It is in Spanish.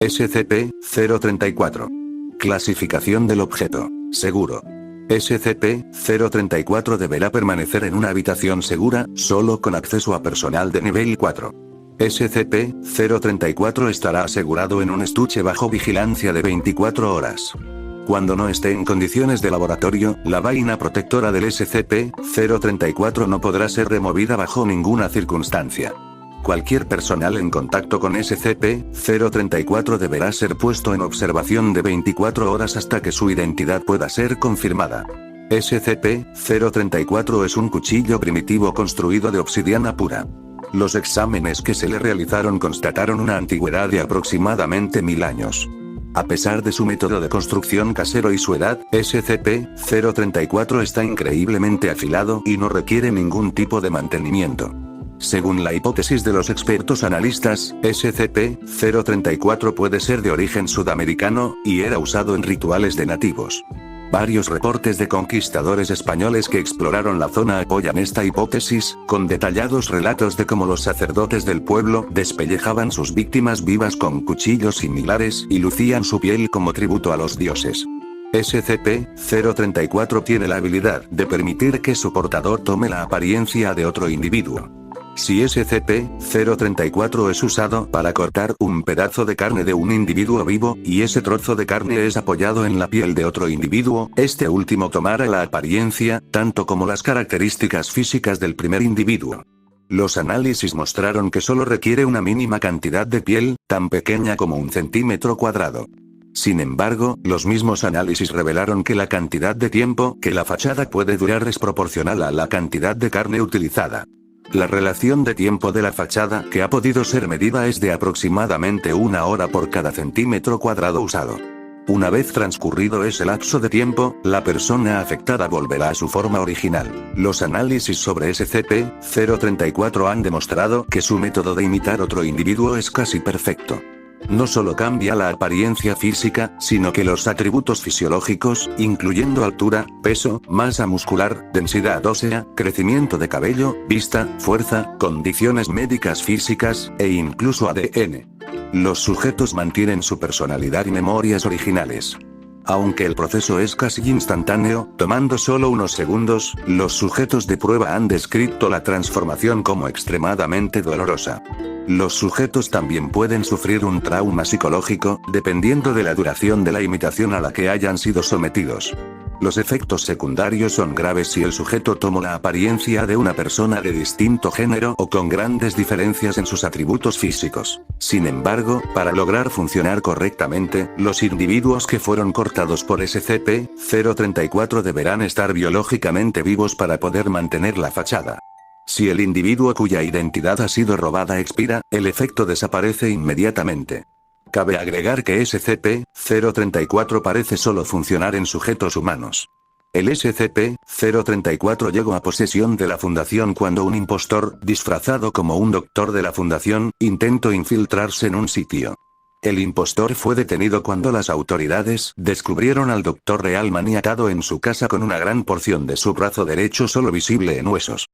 SCP-034. Clasificación del objeto. Seguro. SCP-034 deberá permanecer en una habitación segura, solo con acceso a personal de nivel 4. SCP-034 estará asegurado en un estuche bajo vigilancia de 24 horas. Cuando no esté en condiciones de laboratorio, la vaina protectora del SCP-034 no podrá ser removida bajo ninguna circunstancia. Cualquier personal en contacto con SCP-034 deberá ser puesto en observación de 24 horas hasta que su identidad pueda ser confirmada. SCP-034 es un cuchillo primitivo construido de obsidiana pura. Los exámenes que se le realizaron constataron una antigüedad de aproximadamente 1000 años. A pesar de su método de construcción casero y su edad, SCP-034 está increíblemente afilado y no requiere ningún tipo de mantenimiento. Según la hipótesis de los expertos analistas, SCP-034 puede ser de origen sudamericano, y era usado en rituales de nativos. Varios reportes de conquistadores españoles que exploraron la zona apoyan esta hipótesis, con detallados relatos de cómo los sacerdotes del pueblo despellejaban sus víctimas vivas con cuchillos similares y lucían su piel como tributo a los dioses. SCP-034 tiene la habilidad de permitir que su portador tome la apariencia de otro individuo. Si SCP-034 es usado para cortar un pedazo de carne de un individuo vivo, y ese trozo de carne es apoyado en la piel de otro individuo, este último tomará la apariencia, tanto como las características físicas del primer individuo. Los análisis mostraron que solo requiere una mínima cantidad de piel, tan pequeña como 1 centímetro cuadrado. Sin embargo, los mismos análisis revelaron que la cantidad de tiempo que la fachada puede durar es proporcional a la cantidad de carne utilizada. La relación de tiempo de la fachada que ha podido ser medida es de aproximadamente 1 hora por cada centímetro cuadrado usado. Una vez transcurrido ese lapso de tiempo, la persona afectada volverá a su forma original. Los análisis sobre SCP-034 han demostrado que su método de imitar otro individuo es casi perfecto. No solo cambia la apariencia física, sino que los atributos fisiológicos, incluyendo altura, peso, masa muscular, densidad ósea, crecimiento de cabello, vista, fuerza, condiciones médicas físicas, e incluso ADN. Los sujetos mantienen su personalidad y memorias originales. Aunque el proceso es casi instantáneo, tomando solo unos segundos, los sujetos de prueba han descrito la transformación como extremadamente dolorosa. Los sujetos también pueden sufrir un trauma psicológico, dependiendo de la duración de la imitación a la que hayan sido sometidos. Los efectos secundarios son graves si el sujeto toma la apariencia de una persona de distinto género o con grandes diferencias en sus atributos físicos. Sin embargo, para lograr funcionar correctamente, los individuos que fueron cortados por SCP-034 deberán estar biológicamente vivos para poder mantener la fachada. Si el individuo cuya identidad ha sido robada expira, el efecto desaparece inmediatamente. Cabe agregar que SCP-034 parece solo funcionar en sujetos humanos. El SCP-034 llegó a posesión de la Fundación cuando un impostor, disfrazado como un doctor de la Fundación, intentó infiltrarse en un sitio. El impostor fue detenido cuando las autoridades descubrieron al Dr. real maniatado en su casa con una gran porción de su brazo derecho solo visible en huesos.